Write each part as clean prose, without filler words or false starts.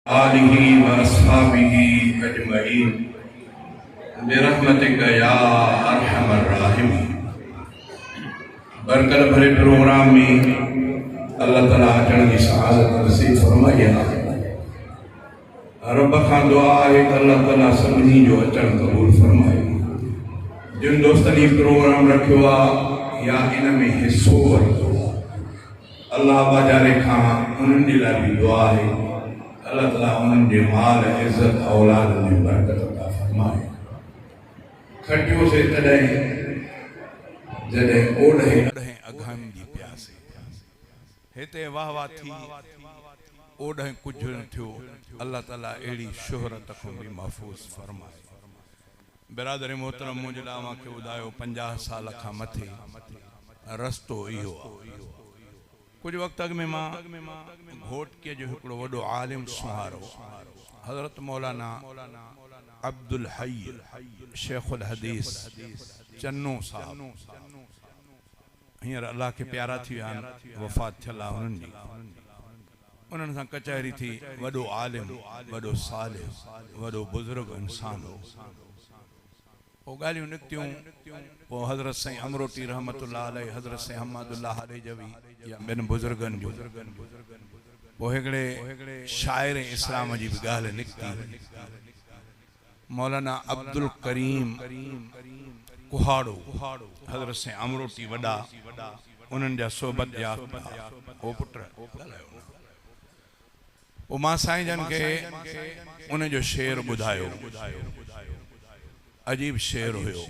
आलिहि व अस्हाबिहि अजमईन बिरहमतिका या अरहमर राहिमीन। बरकत भरे प्रोग्राम में अल्लाह ताला अचण की सआदत नसीब फरमाए। रब खां दुआ है कि अल्लाह ताला सभिनी जो अचण कबूल फरमाए। जिन दोस्तनि प्रोग्राम रखियो आहे या इन में हिस्सो वरितो अल्लाह बाजारे खां उन्हनि जे लाइ बि दुआ है अल्लाह ताला उन्हनि जे माल इज़्ज़त औलाद में बरकत अता फरमाए। खटियो से तॾहिं जॾहिं ओढ़े अघम जी प्यासे हिते वाह वाह थी ओढ़े कुछ न थियो। अल्लाह ताला अहिड़ी शोहरत खां भी महफूज़ फरमाए। बिरादर मोहतरम मुंहिंजे लाइ मूंखे ॿुधायो 50 साल खां मथे रस्तो इहो आहे। कुछ वक्त अॻु में मां घोटकीअ जो हिकिड़ो वॾो आलिम सुहारो हज़रत मौलाना अब्दुल हई शेखुल हदीस चन्नो साहब हींअर अल्लाह के प्यारा थी विया आहिनि, वफ़ात थियल आहे उन्हनि जी। उन्हनि सां कचहरी थी। वॾो आलिम, वॾो सालिह, वॾो बुज़ुर्ग इंसान हो। पोइ ॻाल्हियूं निकितियूं। पोइ हज़रत साईं अमरोटी रहमतुल्लाह अलैह, हज़रत साईं हमादुल्लाह अलैह जवी या ॿिनि बुज़ुर्गनि जो। पोइ हिकिड़े शाइर इस्लाम जी बि ॻाल्हि निकिती। मौलाना अब्दुल करीम कुहाड़ो हज़रत साईं अमरोटी वॾा उन्हनि जा सोबत याफ़्ता हो पुट ॻाल्हायो। पोइ मां साईं जन खे उनजो शेर ॿुधायो। अजीब शेर हुयो।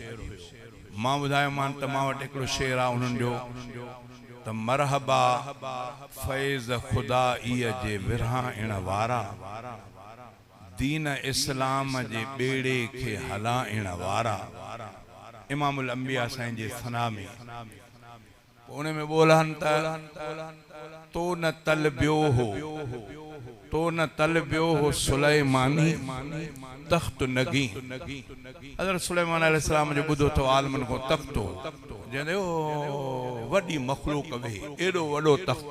मां ॿुधायो मान त मां वटि हिकिड़ो शेर आहे उन्हनि जो त मरहबा फैज़ खुदा इय जे विरहा इण वारा दीन इस्लाम जे बेड़े खे हला इण वारा। इमामुल अंबिया साईं जे सना में उन में बोलहन त तो न तलबियो हो, तो न तलबियो हो सुलेमानी तख्त नगी। हज़रत सुलेमान अलैहिस्सलाम जो ॿुधो तो आलमन को तख्तो जंहिंजो वॾी मखलूक वे एॾो वॾो तख्त।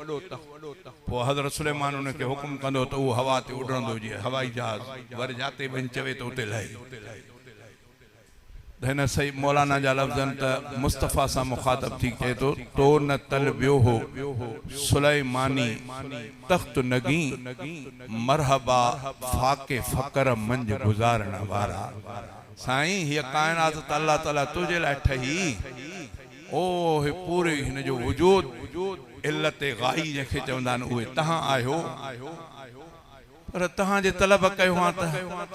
पोइ हज़रत सुलेमान उनखे हुकुम कंदो त उहो हवा ते उड़ंदो जीअं हवाई जहाज वर जाते बि चवे तो उते लहे। हिन सही मौलाना जा लफ़्ज़नि त मुस्तफ़ा सां मुखातब थी चए तो न तलबियो हो सुलेमानी तख्त नगी मरहबा फाके फ़कर मंझ गुज़ारण वारा। साईं हीअ कायनात त अल्लाह ताला तुझे लाइ ठही। ओ हे पूरे हिन जो वजूद इल्लत गाई जंहिंखे चवंदा आहिनि उहे तव्हां आहियो। पर तव्हां जे तलब कयो हा त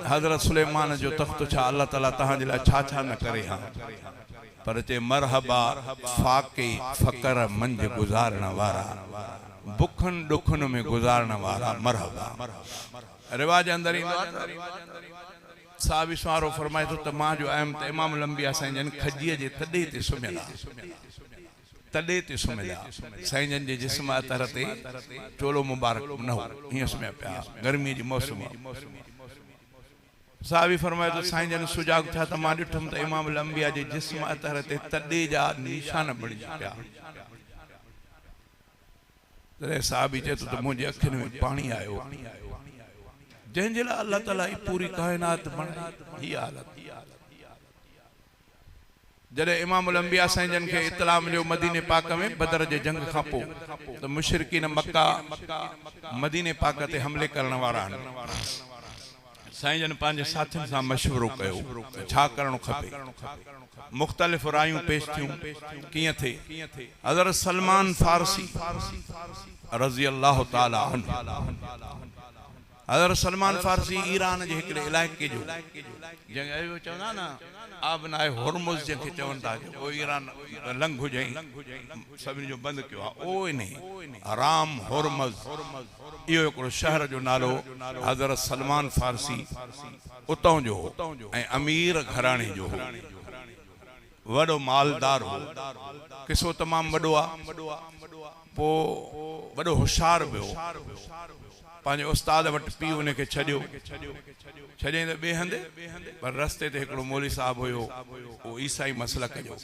हज़रत सुलेमान जो तख्त छा अल्लाह ताला तव्हां जे लाइ छा छा न करे हा। पर चे मरहबा फाके फ़कर मंझ गुज़ारण वारा बुखन दुखन में गुज़ारण वारा मरहबा। रिवाज अंदर ईंदो आहे साहब इस्वारो फरमाए तो त मां जो आयमि त इमाम लंबिया साईं जन खजीअ जे तॾे ते सुम्हियल तॾे ते सुम्हियल साईं जन जे जिस्म अतर ते चोलो मुबारक न हो हीअं सुम्हिया पिया गर्मी जी मौसम। साहब फरमाए तो साईं जन सुजाग थिया त मां ॾिठुमि त इमाम लंबिया जे जिस्म अतर ते तॾे जा निशान बणिजी पिया। तॾहिं साहब चए तो त मुंहिंजी अखियुनि में पाणी आयो जंहिंजे लाइ अल्लाह ताला ई पूरी कायनात बणाई। हीअ हालत जॾहिं इमामुल अंबिया साईं जन खे इतला मिलियो मदीने पाक में बदर जे जंग खां पोइ त मुशरिकीन मक्का मदीने पाक ते हमले करण वारा आहिनि। साईं जन पंहिंजे साथियुनि सां मशवरो कयो छा करणो खपे। मुख़्तलिफ़ रायूं पेश थियूं कीअं थे। हज़रत सलमान फारसी रज़ी अल्लाह ताला अन्हु हज़रत सलमान फारसी ईरान जे हिकिड़े इलाइक़े जो जंहिं चवंदा न आबनाए हुरमुज़ जंहिंखे चवनि था उहो ईरान लंघ हुजई सभिनी जो बंदि कयो आहे उहो इन राम हुरमुज़ इहो हिकिड़ो शहर जो नालो हज़रत सलमान फारसी उतां जो हो ऐं अमीर घराणे जो हो वॾो मालदार हो। किसो तमामु वॾो आहे। पोइ वॾो होशियार बि हो। पंहिंजे उस्ताद वटि पीउ उनखे छॾियो छॾियईं त ॿिए हंधि पर रस्ते ते हिकिड़ो मौली साहब हुयो उहो ईसाई मसलक जो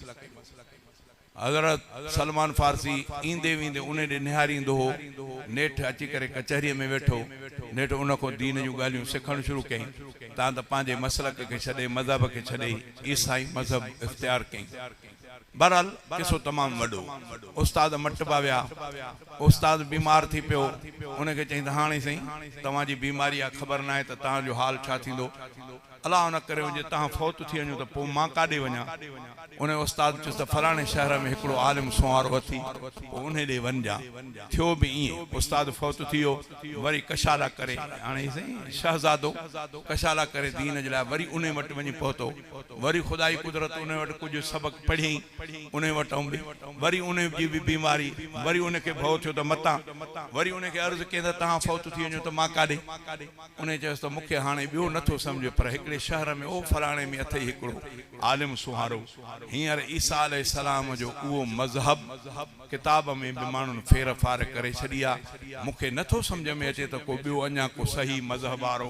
हज़रत सलमान फारसी ईंदे वींदे उन ॾे निहारींदो हो नेठि अची करे कचहरीअ में वेठो नेठि उन खां दीन जूं ॻाल्हियूं सिखणु शुरू कयईं तव्हां त पंहिंजे मसलक खे छॾे मज़हब खे छॾे ईसाई मज़हब इख़्तियार कयईं बहरहाल किसो तमामु वॾो उस्ताद मटबा विया उस्ताद बीमार थी पियो उनखे चई त हाणे साईं तव्हांजी बीमारी आहे ख़बर न आहे त तव्हांजो हाल छा थींदो अलाह न करे हुजे तव्हां फौत थी वञो त पोइ मां काॾे वञा उन उस्ताद चयुसि त फलाणे शहर में हिकिड़ो आलिम सुवारो अथई पोइ उन ॾे वञिजां थियो बि ईअं उस्ताद फौत थी वियो वरी कशाला करे हाणे साईं शहज़ादो कशाला करे दीन जे लाइ वरी उन वटि वञी पहुतो वरी ख़ुदाई कुदरत उन वटि कुझु सबक़ पढ़ियईं उन वटां बि वरी उन जी बि बीमारी वरी उनखे भउ थियो त मतां वरी उनखे अर्ज़ु कयईं त तव्हां फौत थी वञो त मां काॾे उन चयोसि त मूंखे हाणे ॿियो नथो सम्झ पर हिकिड़े शहर में ओ फलाणे में अथई हिकिड़ो आलिम सुहारो हींअर ईसा अलैहिस्सलाम जो उहो मज़हब किताब में बि माण्हुनि फेर फार करे छॾी आहे मूंखे नथो सम्झ में अचे त को ॿियो अञा को सही मज़हब वारो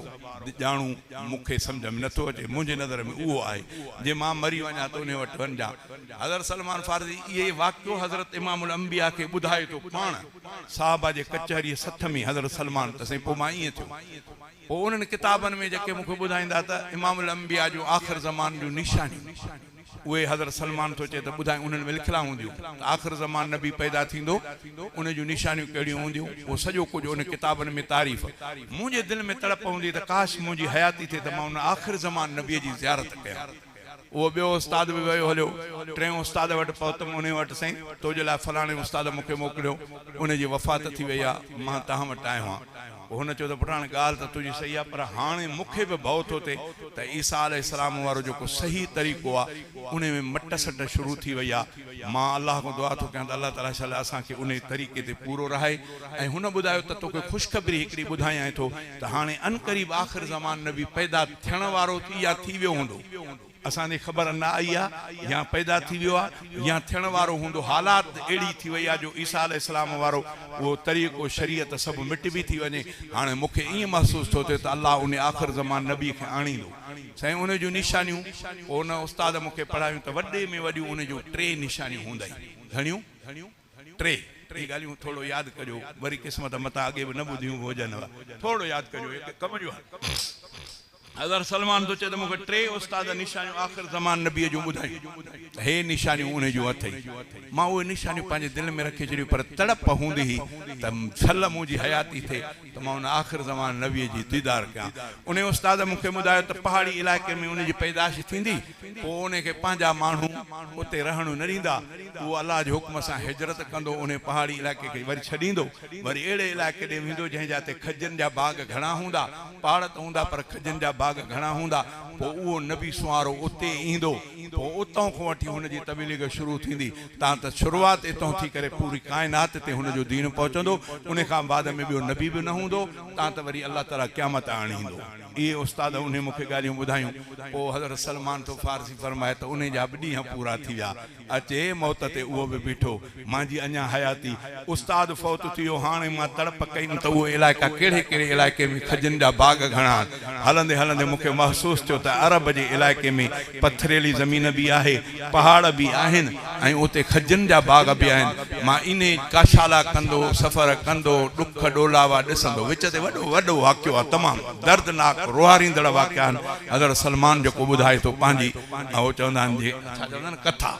ॼाणूं मूंखे सम्झ में नथो अचे मुंहिंजे नज़र में उहो आहे जे मां मरी वञा त उन वटि वञा हज़रत सलमान फारसी इहे वाक़ियो हज़रत इमामुल अंबिया खे ॿुधाए थो पाण साहबा जे कचहरीअ सथ में हज़रत सलमान त साईं पोइ मां ईअं थियो पोइ उन्हनि किताबनि में जेके मूंखे ॿुधाईंदा त इमामुल अंबिया जो आख़िर ज़मान जूं निशानियूं उहे हज़रत सलमान थो चए त ॿुधाए उन्हनि में लिखियलु हूंदियूं आख़िर ज़मान नबी पैदा थींदो उन जूं निशानियूं कहिड़ियूं हूंदियूं उहो सॼो कुझु उन किताबनि में तारीफ़ मुंहिंजे दिलि में तड़प हूंदी त काश मुंहिंजी हयाती थिए त मां उन आख़िर ज़मान नबीअ जी ज़ियारत कयां उहो ॿियो उस्ताद बि वियो हलियो टें उस्ताद वटि पहुतमि उन वटि साईं तुंहिंजे लाइ फलाणे उस्ताद मूंखे मोकिलियो उनजी वफ़ात थी वई आहे मां तव्हां वटि आयो आहियां हुन चयो त पुटाण ॻाल्हि त तुंहिंजी सही आहे पर हाणे मूंखे बि भउ थो थिए त ईसा अलैहिस्सलाम वारो जेको सही तरीक़ो आहे उन में मट सट शुरू थी वई आहे मां अलाह खां दुआ थो कयां त अलाह ताला शाला असांखे उन तरीक़े ते पूरो रहाए ऐं हुन ॿुधायो त तोखे ख़ुशख़बरी हिकिड़ी ॿुधायां थो त हाणे अनक़रीब आख़िर ज़मान नबी पैदा थियण वारो थी या थी वियो हूंदो असांजी ख़बर न आई आहे या पैदा थी वियो आहे या थियण वारो हूंदो हालात अहिड़ी थी वई आहे जो ईसा अलैहिस्सलाम वारो उहो तरीक़ो शरीयत सभु मिट बि थी वञे हाणे मूंखे ईअं महसूसु थो थिए त अलाह उन आख़िर ज़मान नबी खे आणींदो साईं उन जूं निशानियूं पोइ उन उस्ताद मूंखे पढ़ायूं त वॾे में वॾियूं उन जूं 3 निशानियूं हूंदा घणियूं 3 ॻाल्हियूं थोरो यादि कजो वरी क़िस्मत मथां अॻे बि न ॿुधियूं हुजनि थोरो यादि कजो कम जो हज़रत सलमान तो चए त मूंखे 3 उस्ताद निशानियूं आख़िर ज़मान नबीअ जूं ॿुधायूं हे निशानियूं उन जूं अथई मां उहे निशानियूं पंहिंजे दिलि में रखे छॾियूं पर तड़प हूंदी हुई त छल मुंहिंजी हयाती थिए त मां उन आख़िर ज़मान नबीअ जी दीदार कयां उन उस्ताद मूंखे ॿुधायो त पहाड़ी इलाइक़े में उनजी पैदाश थींदी पोइ उनखे पंहिंजा माण्हू उते रहणु न ॾींदा उहो अलाह जे हुक्म सां हिजरत कंदो उन पहाड़ी इलाइक़े खे वरी छॾींदो वरी अहिड़े इलाइक़े ॾे वेंदो जंहिं जाते खजनि जा बाग़ घणा हूंदा पहाड़ त हूंदा पर खजनि जा बाग़ घणा हूंदा पोइ उहो नबी सुवारो उते ईंदो पोइ उतां खां वठी हुनजी तबलीग शुरू थींदी तव्हां त शुरूआत इतां थी करे पूरी काइनात ते हुनजो दीन पहुचंदो उन खां बाद में ॿियो नबी बि न हूंदो तव्हां त वरी अलाह ताला क़यामत आणींदो इहे उस्ताद उन मूंखे ॻाल्हियूं ॿुधायूं पोइ हज़रत सलमान तो फारसी फरमाए त उन जा बि ॾींहं पूरा थी विया अचे मौत ते उहो बि बीठो मुंहिंजी अञा हयाती उस्ताद फौत थी वियो हाणे मां तड़प कई त उहे इलाइक़ा कहिड़े कहिड़े इलाइक़े में खजनि जा बाग़ घणा हलंदे हलंदे मूंखे महसूसु थियो त अरब जे इलाइक़े में पथरेली ज़मीन बि आहे पहाड़ बि आहिनि ऐं उते खजनि जा बाग़ बि आहिनि मां इन काशाला कंदो सफ़र कंदो ॾुख ॾोलावा ॾिसंदो विच ते वॾो वॾो वाक़ियो आहे तमामु दर्दनाक रुहारींदड़ वाक़िया आहिनि हज़रत सलमान जेको ॿुधाए थो पंहिंजी उहो चवंदा आहिनि छा चवंदा आहिनि कथा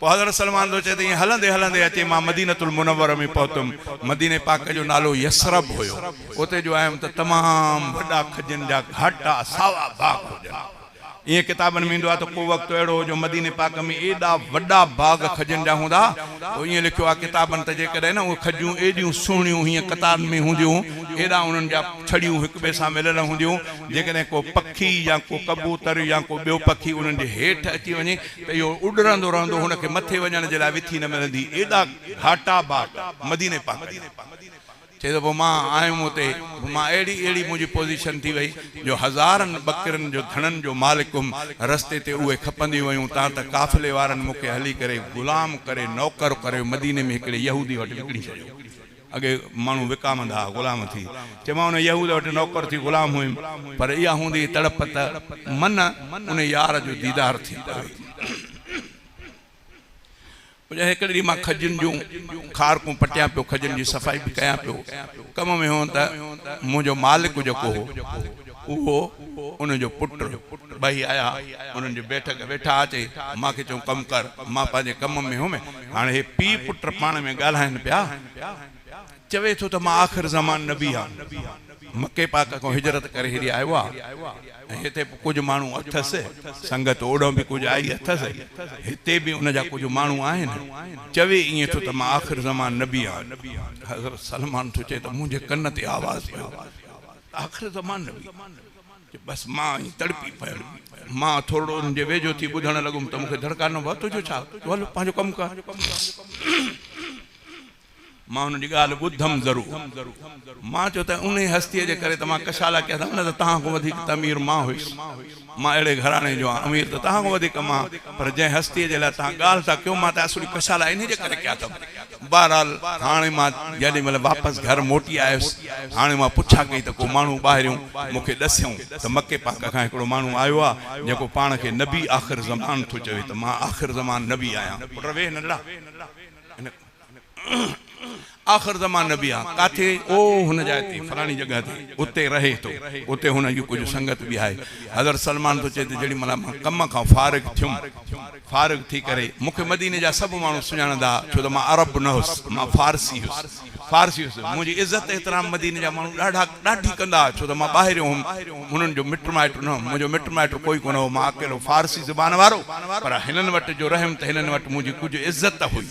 पोइ हज़रत सलमान थो चए त ईअं हलंदे हलंदे अचे मां मदीनतुल मुनव्वर में पहुतुमि मदीने पाक जो नालो यसरब हुयो उते जो आयुमि त तमामु वॾा खजनि जा घाटा सावा बाग़ हुजनि ईअं किताबनि में ईंदो आहे त को वक़्तु अहिड़ो जो मदीने पाक में एॾा वॾा बाग़ खजनि जा हूंदा पोइ ईअं लिखियो आहे किताबनि त जेकॾहिं न उहे खजियूं एॾियूं सुहिणियूं हीअं कतार में हूंदियूं एॾा उन्हनि जा छड़ियूं हिक ॿिए सां मिलियल हूंदियूं जेकॾहिं को पखी या को कबूतर या को ॿियो पखी उन्हनि जे हेठि अची वञे त इहो उॾरंदो रहंदो हुनखे मथे वञण जे लाइ विथी न मिलंदी एॾा घाटा बाग़ मदीने पाक चए त पोइ मां आयुमि उते मां अहिड़ी मुंहिंजी पोज़ीशन थी वई जो हज़ारनि ॿकरियुनि जो धणनि जो मालिक हुउमि रस्ते ते उहे खपंदियूं वयूं तव्हां त काफ़िले वारनि मूंखे हली करे ग़ुलाम करे नौकर करे मदीने में हिकिड़े यहूदी वटि विकिणी छॾियो अॻे माण्हू विकामंदा हुआ ग़ुलाम थी चए मां उन यहूद वटि नौकर थी ग़ुलाम हुयुमि पर इहा हूंदी तड़प त मन उन यार जो दीदार थी हिकिड़ी मां खजनि जूं खारकूं पटियां पियो, खजनि जी सफ़ाई बि कयां पियो। कम में हो त मुंहिंजो मालिक जेको हो उहो उनजो पुटु ॿई आया, उन्हनि जो बैठक वेठा अचे, मूंखे चऊं कमु कर, मां पंहिंजे कम में हुउमि। हाणे हे पीउ पुट पाण में ॻाल्हाइनि पिया, चवे थो त मां आख़िर ज़मान नबी आहियां, मके पाक खां हिजरत करे हेॾे आयो आहे, ऐं हिते कुझु माण्हू अथसि, संगत ओॾो बि कुझु आई अथसि, हिते बि उन जा कुझु माण्हू आहिनि, चवे ईअं थो त मां आख़िर ज़मान नबी आहियां। हज़रत सलमान थो चए त मुंहिंजे कन ते आवाज़ पियो, आख़िर ज़मान नबी। बसि मां तड़पी पियो, मां थोरो हुनजे वेझो थी ॿुधणु लॻुमि त मूंखे धड़कानो पियो, तुंहिंजो छा, हल पंहिंजो कमु कर। मां हुनजी ॻाल्हि ॿुधमि ज़रूरु, मां चयो त उन हस्तीअ जे करे त मां कशाला कया था, न त तव्हां खां वधीक त अमीर मां हुयुसि, मां अहिड़े घराणे जो आहियां, अमीर त तव्हां खां वधीक मां, पर जंहिं हस्तीअ जे लाइ तव्हां ॻाल्हि था कयो, मां त असुली कशाला इन जे करे कया अथमि। बहरहाल हाणे मां जेॾी महिल वापसि घर मोटी आयुसि, हाणे मां पुछा कई त को माण्हू ॿाहिरियों मूंखे ॾसियऊं त मके पाक खां हिकिड़ो माण्हू आयो आहे जेको पाण खे नबी आख़िर ज़मान थो चवे, त मां आख़िर ज़मान नबी आहियां। रवे नंढा आख़िर ज़मान नबी आहे, काथे ओ हुन जाइ ते फलाणी जॻह ते उते रहे थो, उते हुन जी कुझु संगत बि आहे। हज़रत सलमान थो चए त जेॾी महिल मां कम खां फारिग थियुमि, फारिग थी करे मूंखे मदीने जा सभु माण्हू सुञाणंदा, छो त मां अरब न हुउसि, मां फारसी हुउसि, मुंहिंजी इज़त एतिराम मदीने जा माण्हू ॾाढी कंदा, छो त मां ॿाहिरियों हुउमि, हुननि जो मिट माइट न, मुंहिंजो मिट माइट कोई कोन हो, मां अकेलो फारसी ज़बान वारो, पर हिननि वटि जो रहियुमि त हिननि वटि मुंहिंजी कुझु इज़त हुई।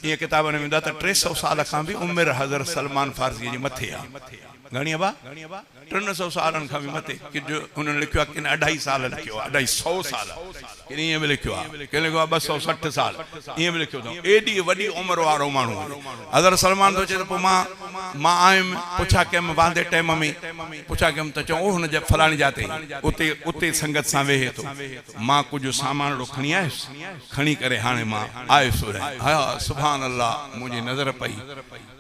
ईअं किताबनि में ईंदो आहे त 300 साल खां बि उमिरि हज़रत सलमान फारसी जी मथे आहे, घणी आहे भाउ, 300 सालनि खां बि मथे। हुननि लिखियो आहे किन 250 साल लिखियो आहे, 250 साल, किन ईअं बि लिखियो आहे, किन लिखियो आहे 260 साल, ईअं बि लिखियो अथऊं। एॾी वॾी उमिरि वारो माण्हू हज़रत सलमान थो चए त पोइ मां आयुमि, पुछा कयुमि वांदे टाइम में, पुछा कयुमि त चऊं हुन जे फलाणी जाते उते संगत सां वेहे थो, मां कुझु सामान खणी आयुसि, खणी करे हाणे मां आयुसि, हा सुभान अल्लाह, मुंहिंजी नज़र पई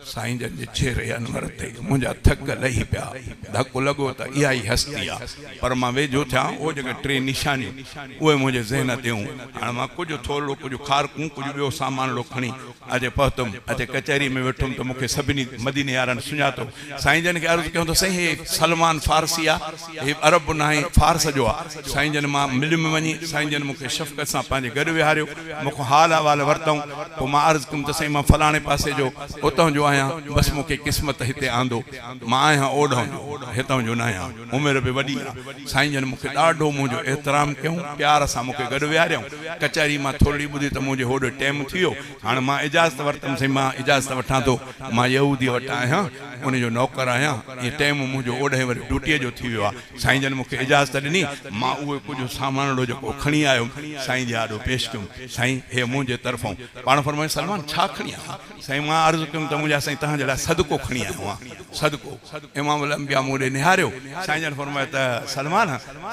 साईं जन जे चेहरे अनवर ते, मुंहिंजा थक लही पिया, धकु लॻो त इहा ई हस्ती आहे, पर मां वेझो थियां, उहो जेके 3 निशानियूं उहे मुंहिंजे ज़हन ते हुयूं। हाणे मां कुझु थोरो कुझु खारकूं कुझु ॿियो सामान खणी अॼु पहुतुमि, अॼु कचहरी में वेठुमि त मूंखे सभिनी मदीने वारनि सुञातो। साईं जन खे अर्ज़ु कयूं त साईं हे सलमान फारसी आहे, हे अरब न आहे, फारस जो आहे। साईं जन मां मिल में वञी साईं जन मूंखे शफ़क़त सां पंहिंजे गॾु विहारियो, मूंखां हाल अहवाल वरितऊं, पोइ मां अर्ज़ु कयुमि त साईं मां फलाणे पासे जो उतां जो आहियां, बसि मूंखे क़िस्मत हिते आंदो, मां आहियां ओॾां जो, हितां जो न आहियां, उमिरि बि वॾी आहे। साईं जन मूंखे ॾाढो मुंहिंजो एतिराम कयूं, प्यार सां मूंखे गॾु विहारियऊं। कचहरी मां थोरी ॿुधी त मुंहिंजो होॾो टाइम थी वियो, हाणे मां इजाज़त वरितमि, साईं मां इजाज़त वठां थो, मां यहूदी वटि आहियां, उनजो नौकर आहियां, इहो टाइम मुंहिंजो ओॾे वरी ड्यूटीअ जो थी वियो आहे। साईं जन मूंखे इजाज़त ॾिनी, मां उहे कुझु सामान जेको खणी आयुमि साईं जे आॾो पेश कयुमि, साईं हे मुंहिंजे तरफ़ां। पाण फरमायो सलमान छा खणी आयो? साईं मां अर्ज़ु कयुमि त मुंहिंजा साईं तव्हांजे लाइ सदको खणी आयो आहियां, सदको। इमामुल अंबिया मूं ॾे निहारियो, साईं जन फरमायो त सलमान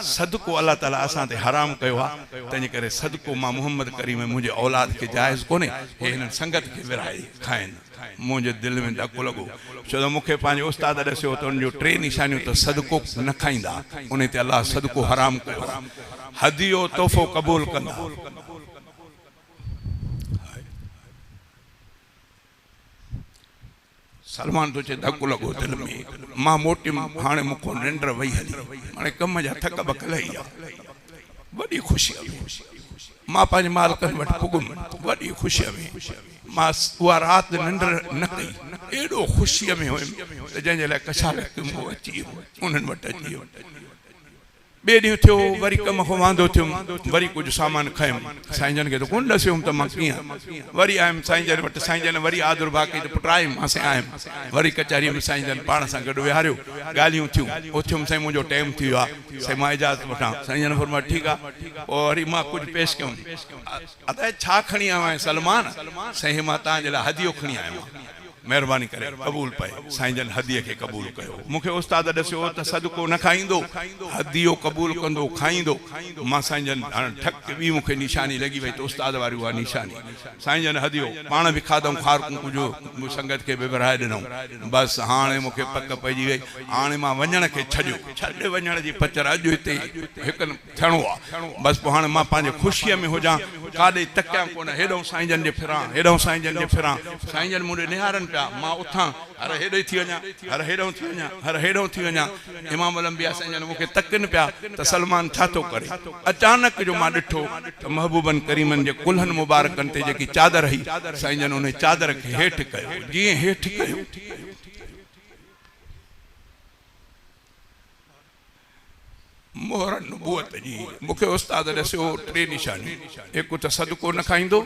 सदको अलाह ताला असां ते हराम कयो आहे, तंहिंजे करे सदको मां मोहम्मद करीम मुंहिंजे औलाद खे जाइज़ कोन्हे, हे हिननि संगत खे विराए खाइनि। मुंहिंजे दिलि में ॾकु लॻो, छो त मूंखे पंहिंजे उस्ताद ॾसियो त उनजो 3 निशानियूं त सदको न खाईंदा, उन ते अलाह सदको हराम कयो, हदियो तोहफ़ो क़बूल कंदा। सलमान तो चए धकु लॻो दिलि में, मां मोटियुमि, हाणे मूंखां निंड वई हली, हाणे कम जा थक बक लही विया, वॾी ख़ुशीअ में मां पंहिंजे मालिकनि वटि पुॻुमि, वॾी ख़ुशीअ में मां उहा राति निंड न कई, एॾो ख़ुशीअ में हुयुमि त जंहिंजे लाइ कशाले मूं अची वियो, उन्हनि वटि अची वियो। ॿिए ॾींहुं थियो, वरी कम खां वांदो थियुमि, वरी कुझु सामान खयुमि, साईं जन खे त कोन ॾसियुमि त मां कीअं, वरी आयुमि साईं जन वटि, साईं जन वरी आदुर भा कई त पुटायुमि, असां आयुमि, वरी कचहरीअ में साईं जन पाण सां गॾु विहारियो, ॻाल्हियूं थियूं, उथियुमि, साईं मुंहिंजो टाइम थी वियो आहे, साईं मां इजाज़त वठां। साईं जन फरमायो ठीकु आहे, पोइ वरी मां कुझु पेश कयुमि, अदा छा खणी आयो आहियां सलमान? साईं मां तव्हांजे लाइ हदियो खणी आयो आहियां, मेहरबानी करे कबूल पाए साईं जन हदीअ खे कबूल कयो मूंखे उस्ताद ॾसियो त सदको न खाईंदो हदीओ कबूल कंदो खाईंदो मां साईं जन ठक ॿी मूंखे निशानी लॻी वई त उस्ताद वारी उहा निशानी साईं जन हदीओ पाण बि खाधऊं खारकूं कुझु संगत खे बि विराए ॾिनऊं बसि हाणे मूंखे पक पइजी वई हाणे मां वञण खे छॾियो छॾे वञण जी पचर अॼु हिते हिकु थियणो आहे बसि पोइ हाणे मां पंहिंजे ख़ुशीअ में हुजां काॾे तकियां कोन हेॾो साईं जन जे फिरां हेॾो साईं जन जे फिरां साईं जन मूंखे निहारनि पिया मां उथां हर हेॾे थी वञा हर हेॾो थी वञा हर हेॾो थी वञा इमाम लंबिया साईं जन मूंखे तकनि पिया त सलमान छा थो करे अचानक जो मां ॾिठो त महबूबनि करीमनि जे कुल्हनि मुबारकनि ते जेकी चादर हुई साईं जन उन चादर खे हेठि कयो जीअं हेठि कयो मोहर नबूअत जी मूंखे उस्ताद ॾसियो 3 निशानी हिकु त सदको न खाईंदो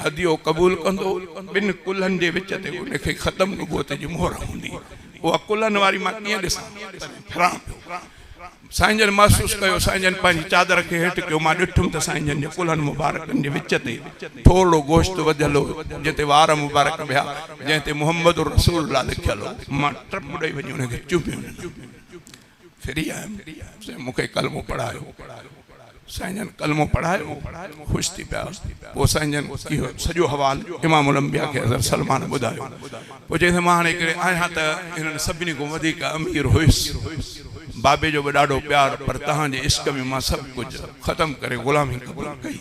हदीओ कबूल कंदो ॿिनि कुल्हनि जे विच ते उनखे ख़तम नबूअत जी मोहर हूंदी उहा कुल्हनि वारी मां कीअं ॾिसां फिरां पियो साईं जन महसूस कयो साईं जन पंहिंजी चादर खे हेठि कयो मां ॾिठुमि त साईं जन जे कुल्हनि मुबारकनि जे विच ते थोरो गोश्त वधियल हो जिते वार मुबारक विया जंहिं ते मुहम्मद रसूलुल्लाह लिखियल हो मां टप ॾेई वञी उनखे चुपियो फिरी आयुमि मूंखे कलमो पढ़ायो साईं जन कलमो पढ़ायो ख़ुशि थी पिया पोइ साईं जन इहो सॼो हवालु इमाम लंबिया खे हज़रत सलमान ॿुधायो पोइ चईं मां हाणे हिकिड़े आहियां त हिननि सभिनी खां वधीक अमीर हुयुसि बाबे जो बि ॾाढो प्यार पर तव्हांजे इश्क में मां सभु कुझु ख़तमु करे ग़ुलामी क़बूल कई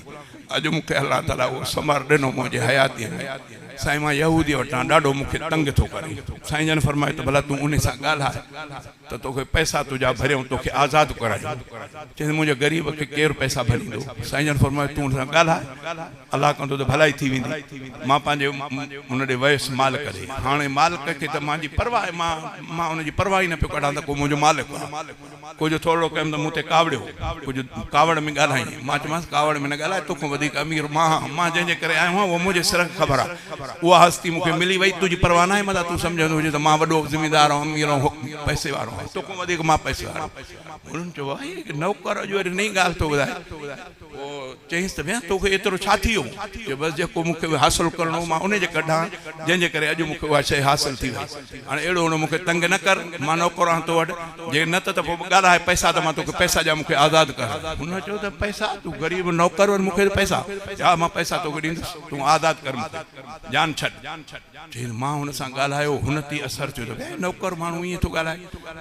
अॼु मूंखे अल्लाह ताला उहो समार ॾिनो मुंहिंजे हयातीअ में साईं मां यहूदी वटां ॾाढो मूंखे तंग थो करे साईं जन फरमायो त भला तूं उन सां ॻाल्हाए त तोखे पैसा तुंहिंजा भरियूं तोखे आज़ादु करायूं चईं मुंहिंजे ग़रीब खे केरु पैसा भरींदो साईं जन फरमायो तूं उन सां ॻाल्हाए अलाह कंदो त भलाई थी वेंदी मां पंहिंजे उन ॾे वयुसि मालिक ॾे हाणे मालिक खे त मुंहिंजी परवाह मां उनजी परवाह ई न पियो कढां त को मुंहिंजो मालिक आहे कुझु थोरो कयुमि त मूं ते कावड़ियो कुझु कावड़ में ॻाल्हाई मां चयोमांसि कावड़ में न ॻाल्हाए तोखां वधीक अमीर मां जंहिंजे करे आयो आहियां उहो मुंहिंजे सिर खे ख़बर आहे उहा हस्ती मूंखे मिली वई तुंहिंजी परवाह न आहे मतिलबु तूं सम्झंदो हुजे त मां वॾो ज़िमेदार आहियां अमीर आहियां पैसे वारो आहियां तोखां वधीक मां पैसे वारो उन्हनि चयो भाई नौकर अॼु वरी नई ॻाल्हि थो ॿुधाए पोइ चईंसि त भेण तोखे एतिरो छा थी वियो की बसि जेको मूंखे हासिलु करिणो मां उनजे कढां जंहिंजे करे अॼु मूंखे उहा शइ हासिलु थी वई हाणे अहिड़ो हुन मूंखे तंग न कर मां नौकर आहियां तो वटि जे न त पोइ ॻाल्हाए पैसा त मां तोखे पैसा जा मूंखे आज़ादु कर हुन चयो त पैसा तूं ग़रीब नौकर वटि मूंखे पैसा हा मां पैसा तोखे ॾींदुसि तूं आज़ादु कर मूंखे जान छॾ चई मां हुन सां ॻाल्हायो हुन ते असरु थियो त नौकर माण्हू ईअं थो ॻाल्हाए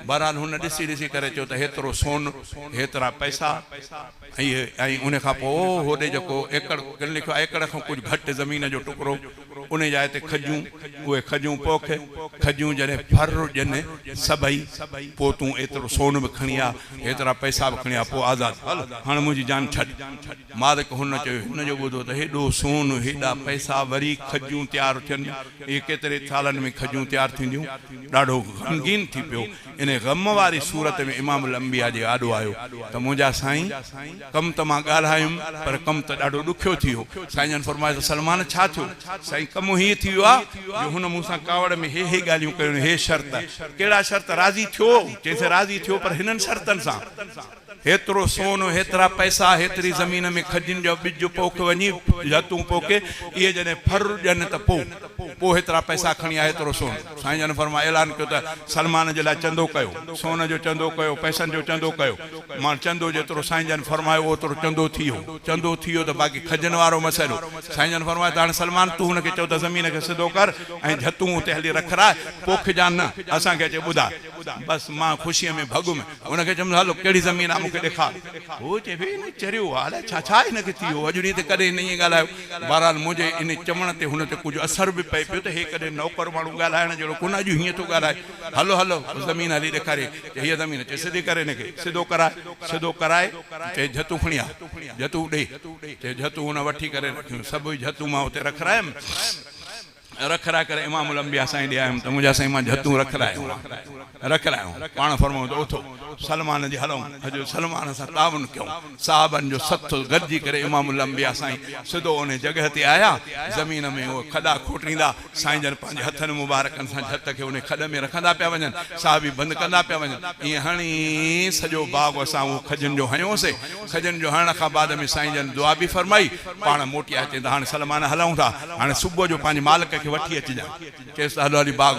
बहरहाल हुन ॾिसी ॾिसी करे चयो त हेतिरो सोन हेतिरा पैसा ऐं उन खां पोइ होॾे जेको एकड़ लिखियो आहे एकड़ खां कुझु घटि ज़मीन जो टुकड़ो उन जाइ ते खजूं उहे खजूं पोखे खजूं जॾहिं फर ॼनि सभई पोइ तूं एतिरो सोन बि खणी आ हेतिरा पैसा बि खणी आ पोइ आज़ादु हल हाणे मुंहिंजी जान छॾ मालिक हुन चयो हिन जो ॿुधो त हेॾो सोन हेॾा पैसा वरी खजूं तयारु थियनि इहे केतिरे सालनि में खजूं तयारु थींदियूं ॾाढो ग़मगीन थी पियो इन ग़म वारी सूरत में इमाम लंबिया जे आॾो आयो त मुंहिंजा साईं कमु त मां ॻाल्हायुमि पर कमु त ॾाढो ॾुखियो थी वियो साईं जन फरमायो त सलमान छा थियो साईं कमु हीअं थी वियो आहे जो हुन मूंसां कावड़ में हे ॻाल्हियूं कयूं हे शर्त कहिड़ा शर्त राज़ी थियो चइसि राज़ी थियो पर हिननि शर्तनि सां हेतिरो सोन हेतिरा पैसा हेतिरी ज़मीन में खजनि जो ॿिज पोख वञी जतूं पोखे इहे जॾहिं फर ॼनि त पोइ हेतिरा पैसा खणी आ हेतिरो सोन साईं जन फरमायो ऐलान कयो त सलमान जे लाइ चंदो कयो सोन जो चंदो कयो पैसनि जो चंदो कयो मां चंदो जेतिरो साईं जन फरमायो ओतिरो चंदो थी वियो त बाक़ी खजनि वारो मसइलो साईं जन फरमायो त हाणे सलमान तूं हुनखे चओ त ज़मीन खे सिधो कर ऐं झतूं हुते हली रखराए पोखिजा न असांखे अचे ॿुधाए बसि मां ख़ुशीअ में भॻुमि हुनखे चयुमि हलो कहिड़ी ज़मीन आहे मूंखे ॾेखार उहो चए भई हिन चरियो हाल छा हिनखे थी वियो अॼु ॾींहुं त कॾहिं न ईअं ॻाल्हायो बहरहाल मुंहिंजे इन चवण ते हुन ते कुझु असरु बि पए पियो त हे कॾहिं नौकर माण्हू ॻाल्हाइण जहिड़ो कोन अॼु हीअं थो ॻाल्हाए हलो ज़मीन हली ॾेखारे हीअ ज़मीन चए सिधी करे हिनखे सिधो कराए चए झतूं खणी आ झतूं ॾे चए झतूं हुन वठी करे रखियूं सभु झतूं मां हुते रखरायमि रखराए करे इमाम लंबिया साईं ॾे आयुमि त मुंहिंजा साईं मां झतूं रखरायूं पाण फरमाऊं त उथो सलमान जी हलूं अॼु सलमान सां तावन कयूं साहबनि जो सथ गॾिजी करे इमाम लंबिया साईं सिधो उन जॻह ते आया ज़मीन में उहे खॾा खोटींदा साईं जन पंहिंजे हथनि मुबारकनि सां झत खे उन खॾ में रखंदा पिया वञनि साहबी बंदि कंदा पिया वञनि ईअं हणी सॼो बाग असां उहो खजनि जो हयोसीं खजनि जो हणण खां बाद में साईं जन दुआ बि फरमाई पाण मोटी अचे त हाणे सलमान हलूं था हाणे सुबुह जो पंहिंजे मालिक खे खे वठी अचिजां चएसि हलो हली बाग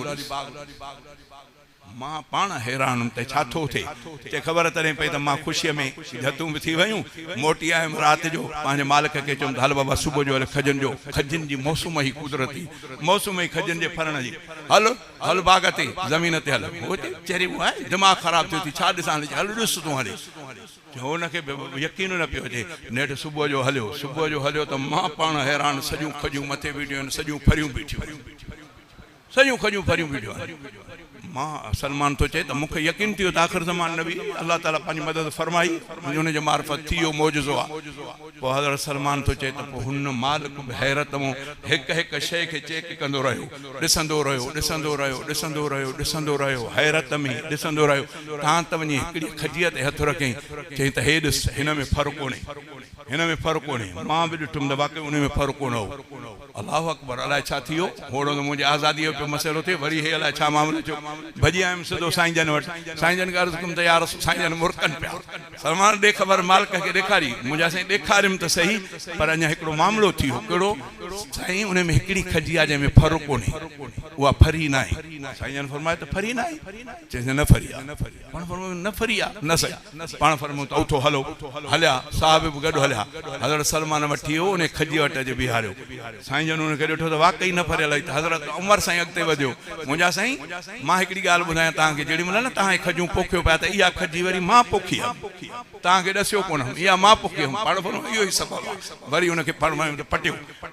मां पाण हैरान ते छा थो थिए चए ख़बर तॾहिं पई त मां ख़ुशीअ में झतूं बि थी वयूं मोटी आयुमि राति जो पंहिंजे मालिक खे चयुमि हल बाबा सुबुह जो हल खजनि जी मौसम ई कुदरती मौसम ई खजनि जे फरण जी हल हल बाग ते ज़मीन ते हल चेरी आहे दिमाग़ ख़राब थियो थी छा ॾिसां हल ॾिस तूं हले हुनखे यकीन न पियो अचे नेठि सुबुह जो हलियो त मां पाण हैरान सॼियूं खजूं मथे बीठियूं आहिनि सॼियूं फरियूं बीठियूं आहिनि मां सलमान तो चए तो मुझे यकीन थी आखिर ज़मान नबी अल्लाह ताला पांजी मदद फरमाई उन जो मार्फत थी यो मौजज़ो आ पोइ हज़रत सलमान तो चए तो हुन मालिक हैरत में एक शय के चेक कंदो रहियो हैरत में ॾिसंदो रहियो तां त वञी हिकिड़ी खजीअ ते हथ रखई चई त हे ॾिस हिन में फ़र्क़ु कोन्हे मां बि ॾिठुमि त वाक़ई उन में फ़र्क़ु कोन हो अल्लाहु अकबर अलाए छा थी वियो होड़ो त मुंहिंजी आज़ादी जो मसइलो थिए वरी हे अलाए छा मामलो थियो भॼी आयुमि सिधो साईं जन वटि साईं जन खे अर्ज़ु कयुमि त यार साईं जन मुर्कनि पिया सलमान ॾे ख़बर मालिक खे ॾेखारी मुंहिंजा साईं ॾेखारियुमि त सही पर अञा हिकिड़ो मामलो थी वियो कहिड़ो साईं उन में हिकिड़ी खजी आहे जंहिंमें फ़र्क़ु कोन्हे उहा फरी न आहे साईं जन फरमाए त फरी न आहे चइसि न फरी आहे पाण फरमायो न फरी आहे न सही पाण फरमायो त उथो हलो हलिया साहिब बि गॾु हलिया हज़रत सलमान वठी वियो उन खजी वटि अॼु बीहारियो साईं जन उनखे ॾिठो त वाक़ई न फरियल आई त हज़रत उमर साईं अॻिते वधियो मुंहिंजा साईं मां हिकिड़ी ॻाल्हि ॿुधायां तव्हांखे जेॾी महिल न तव्हां खजूं पोखियो पिया त इहा खजी वरी मां पोखी आहे तव्हांखे ॾसियो कोन इहा मां पोखी हुअमि पाण फरमायो इहो ई सबबु आहे वरी उनखे फरमायूं त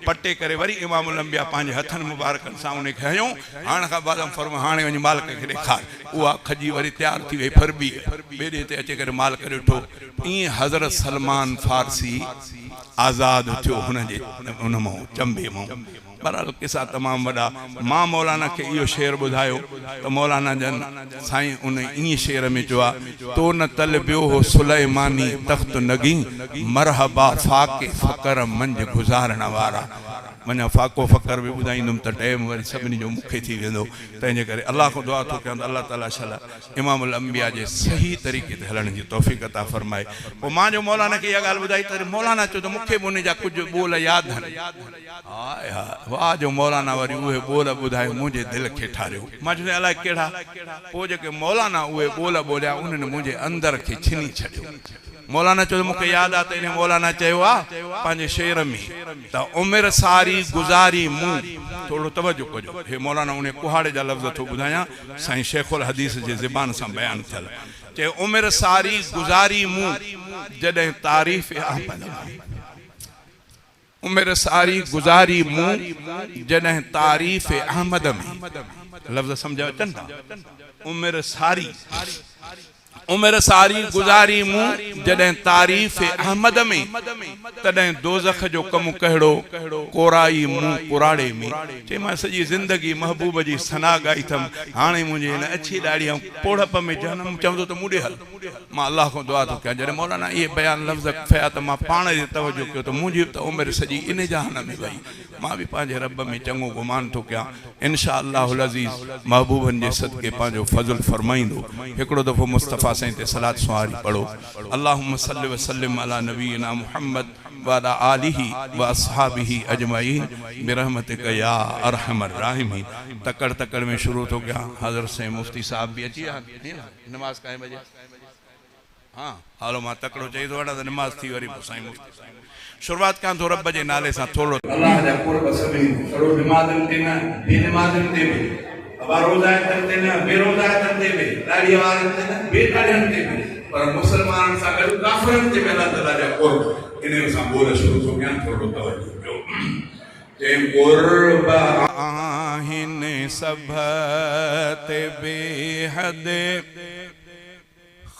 पटे करे वरी इमामुल अंबिया पंहिंजे हथनि मुबारकनि सां उनखे हयूं हाणे खां बाद फरमायो हाणे वञी मालिक खे ॾेखार उहा खजी वरी तयारु थी वई फरबी ॿिए ॾींहं ते अची करे मालिक ॾिठो ईअं हज़रत सलमान फारसी आज़ाद थियो हुनजे उन मां चंबे मां बहरहाल किसा तमामु वॾा मां मौलाना खे इहो शेर ॿुधायो त मौलाना जन साईं उन ईअं शेर में चयो आहे तो न तलबियो हो सुलेमानी तख़्त नगी मरहबा फ़ाक़े फ़क़र मंझि गुज़ारण वारा वञा फ़ाक़ो फ़क़र बि ॿुधाईंदुमि त टाइम वरी सभिनी जो मूंखे थी वेंदो तंहिंजे करे अलाह खां दुआ थो कयां त अलाह ताला शला इमामुल अंबिया जे सही तरीक़े ते हलण जी तौफ़ीक़ अता फरमाए पोइ मां जो मौलाना खे इहा ॻाल्हि ॿुधाई त मौलाना चयो त मूंखे बि उन जा कुझु ॿोल यादि आहिनि वाह जो मौलाना वरी उहे ॿोल ॿुधायो मुंहिंजे दिलि खे ठारियो मां चयो अलाए कहिड़ा पोइ जेके मौलाना उहे ॿोल ॿोलिया उन्हनि मुंहिंजे अंदर खे छिनी छॾियो मौलाना चयो मूंखे यादि आहे त इन मौलाना चयो आहे पंहिंजे शेर में त उमिरि सारी गुज़ारी मूं थोरो तवजो कजो हे मौलाना उन कुहाड़े जा लफ़्ज़ थो ॿुधायां साईं शेखुल हदीस जे ज़बान सां बयानु थियल चए उमिरि सारी गुज़ारी मूं जॾहिं तारीफ़ उमिरि सारी गुज़ारी मूं जॾहिं तारीफ़ अहमद में लफ़्ज़ सम्झ अचनि था उमिरि सारी गुज़ारी मूं जॾहिं तारीफ़ अहमद में तॾहिं दोज़ख जो कमु कहिड़ो कोराई मूं कुराड़े में चई मां सॼी ज़िंदगी महबूब जी सना ॻाई अथमि हाणे मुंहिंजे हिन अछी ॾाढ़ी ऐं पोड़प में जनम चवंदो त मूं ॾे हल मां अलाह खां दुआ थो कयां जॾहिं मौलाना इहे बयान लफ़्ज़ कया त मां पाण जे तवजो कयो त मुंहिंजी त उमिरि सॼी इन जहान में वई मां बि पंहिंजे रब में चङो गुमान थो कयां इंशा अल्लाहुल अज़ीज़ महबूबनि जे सदके पंहिंजो फज़ल फरमाईंदो हिकिड़ो दफ़ो मुस्तफ़ा साईं ते सलात सुवारी पढ़ो अल्लाहुम्मा सल्लि व सल्लिम अला नबीना मुहम्मद व अला आलिहि व अस्हाबिहि अजमईन बिरहमतिक या अरहमर राहिमीन तकड़ में शुरू तो गया हज़रत से मुफ्ती साहब भी अची नमाज काएं बजे हाँ हालो मां तकड़ो चाहिए तो वड़ा नमाज थी वरी साईं मुफ्ती शुरुआत कयां थो रब जे नाले सां थोरो अल्लाह जा कुर्ब सभिनी थोरो नमाज़न ते न बेनमाज़न ते बि रोज़ायतन ते न बेरोज़ायतन ते बि ॾाढ़ी वारनि ते न बेॾाढ़ियन ते बि पर मुसलमाननि सां गॾु काफ़िरनि ते बि अल्लाह ताला जा कुर्ब इन सां बोल शुरू थो कयां थोरो तवजो कयो जे कुर्ब आहिनि सभ ते बेहद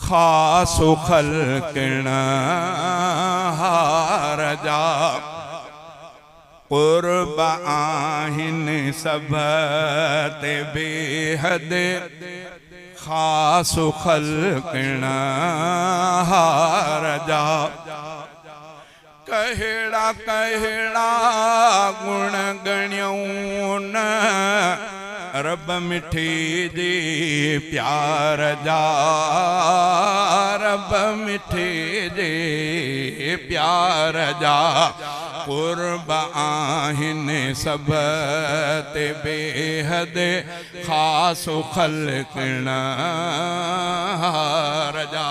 खास खल्क़ण हार जा कुर्ब आहिनि सभ ते बेहद खास खल्क़ण हार जा कहिड़ा कहिड़ा गुण गण्यऊं न रब मिठी जी प्यार जा रब मिठी जे प्यार जा कुर्ब आहिनि सब ते बेहद खास खल्क़ण रजा।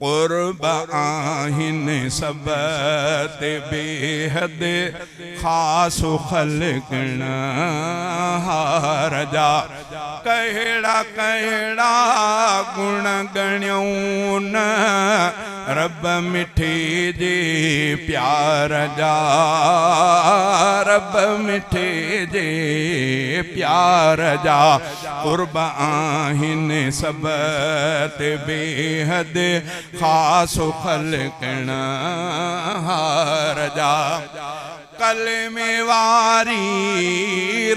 कुर्ब आहिनि सब ते बेहद खास खल्क़ण रजा। कहिड़ा कहिड़ा गुण गण्यूं न रब मिठे जे प्यार जा, रब मिठे जे प्यार जा। कुर्ब आहिनि सब ते बेहद खास खल्क़ण रजा। कलमे वारी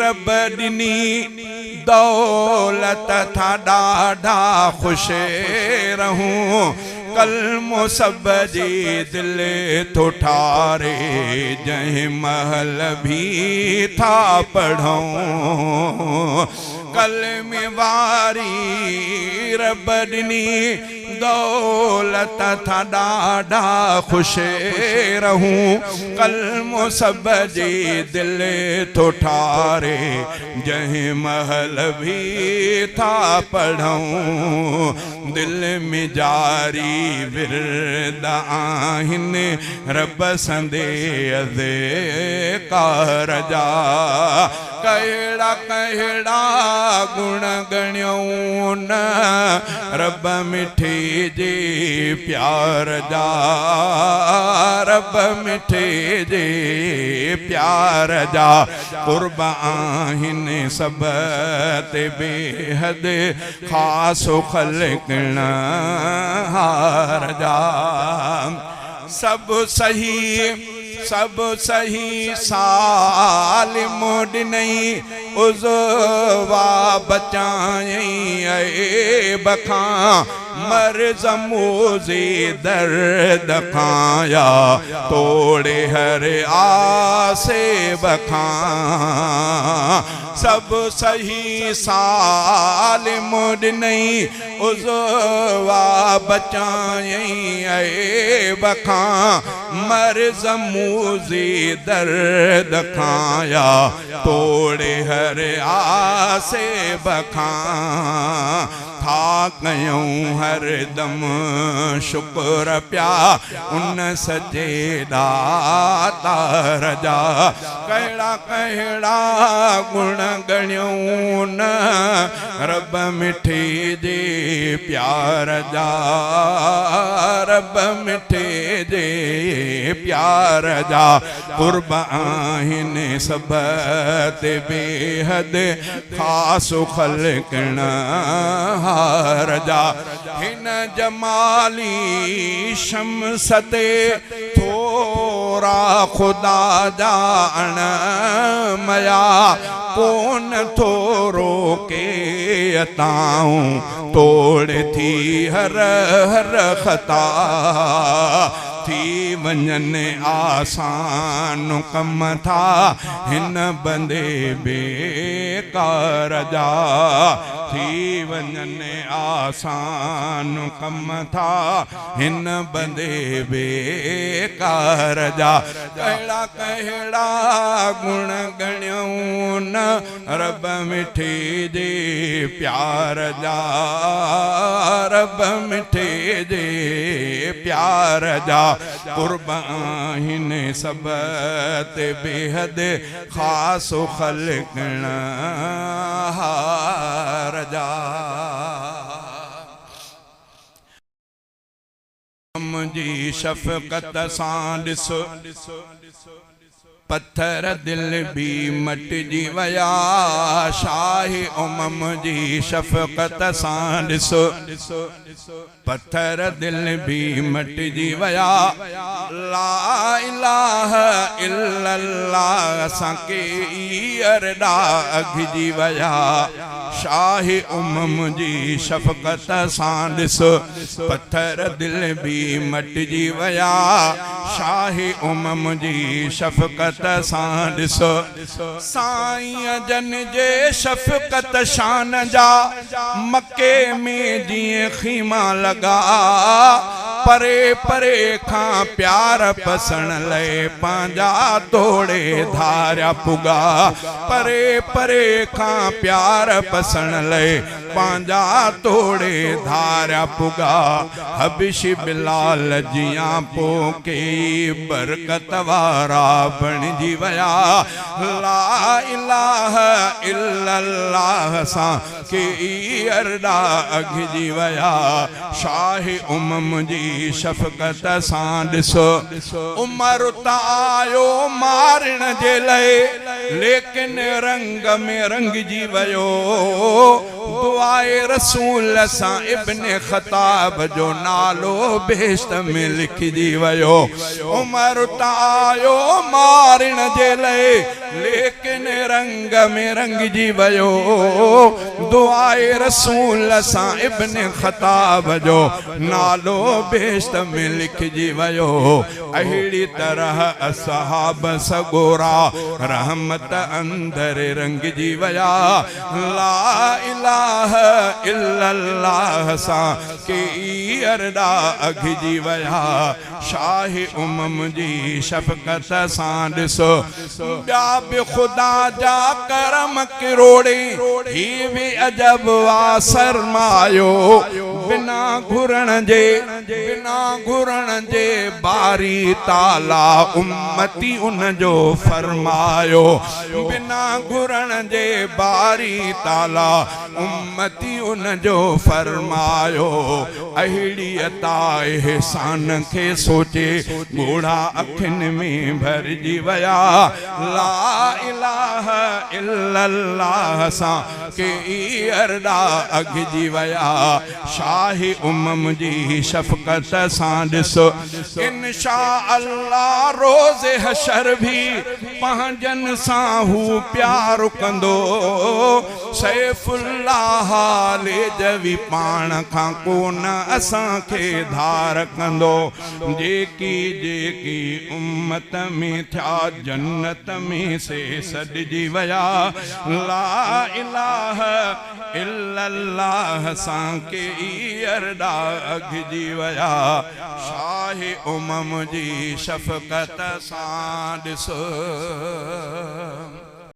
रब ॾिनी दौलत था ॾाढा ख़ुशि रहूं। कलमो सब जी दिल तो ठारे जंहिं महल भी था पढ़ूं। कलमे वारी रब ॾिनी दौलत था ॾाढा ख़ुशि रहूं। कलमो सब जी दिल तो ठारे जंहिं महल भी था पढ़ूं। दिल में जारी विरद आहिनि रब संदे अज़कार जा। कहिड़ा कहिड़ा गुण गण्यूं न रब मिठे जे प्यार जा, रब मिठे जे प्यार जा। कुर्ब आहिनि सब ते बेहद खास खल्क़ण रजा। सब सही सालिम ॾिनई उज़वा बचायई ऐब खां। मर्ज़ मूज़ी दर्द खाया तोड़े हर आसे बखां। सब सही सालिम ॾिनई उज़वा बचायई ऐब खां। मर्ज़ मूज़ी दर्द खाया तोड़े हर आसे बखां। था कयूं हर दम शुक्र प्या उन सजे दातार जा। कहिड़ा कहिड़ा गुण गण्यूं न रब मिठे जे प्यार जा, रब मिठे जे प्यार जा। कुर्ब आहिनि सब ते बेहद खास खल्क़ण रजा। हिन जमाली शम्स ते थोरा खुदा जान मया। कोन थोरो के अताऊं तोड़ थी हर हर खता। थी वञनि आसान कम था हिन बंदे बेकार जा। थी वञनि आसान कम था हिन बंदे बेकार जा। कहिड़ा कहिड़ा गुण गण्यूं न रब मिठे जे प्यार जा, रब मिठे जे प्यार जा। कुर्ब आहिनि सब ते बेहद खास खल्क़ण रजा। जी शफ़क़त सां ॾिसो पत्थर दिल भी मटिजी वया। शाही उमम जी शफ़क़त सां ॾिसो पत्थर दिल भी मटिजी वया। ला इलाहा इल्लल्लाह असांखे अरड़ा अघिजी वया। शाही उमम जी शफ़क़त सां ॾिसो पत्थर दिल भी मटिजी वया। शाही उमम जी शफ़क़त सां ॾिसो साईं जन जे शफ़क़त शान जा मक्के में जीअं खीमा लगा परे परे खां प्यार पसण लए पंहिंजा तोड़े धारिया पुगा परे परे खां प्यार पसण लए पंहिंजा तोड़े धारिया पुगा हबशी बिलाल जियां पोके बरकत वारा बणिजी वया ला इलाहा इल्लल्लाह सां के अरदा अघिजी वया शाही उमम जी शफ़क़त सां ॾिसो उमर तायो मारण जे लाइ लेकिन रंग में रंगजी वयो दुआए रसूल सां इब्न ख़ताब जो नालो बेश्त में लिखजी वयो उमर तायो मारण जे लाइ लेकिन रंग में रंगजी वयो दुआए रसूल सां इब्न ख़ताब जो नालो बेश्त में लिखजी वयो अहिड़ी तरह असहाब सगोरा रहमत अंदर रंगजी वया ला इलाहा इल्लल्लाह सां के अरदा अघिजी वया शाही उमम जी शफ़क़त सां ॾिसो ॿिया बि ख़ुदा जा करम किरोड़े ही बि अजब आ सरमायो बिना घुरण जे बारी ताला उम्मती उन जो फरमायो बिना घुरण जे बारी ताला उम्मती उन जो फरमायो अहिड़ी अता एहसान खे सोचे बूढ़ा अखियुनि में भरजी वया ला इलाहा इल्लल्लाह सां के अरदा अघिजी वया शाही उमम जी शफ़क़त सां ॾिसो इंशा अल्लाह रोज़े हशर भी पंहिंजनि सां हू प्यार कंदो सैफुल्लाह ले जवी पाण खां कोन असांखे धार कंदो जेकी जेकी उम्मत में थिया जन्नत में से सॾिजी वया ला इलाहा इल्लल्लाह सां के अरदा अघिजी वया शाही उमम जी शफ़क़त सां ॾिसो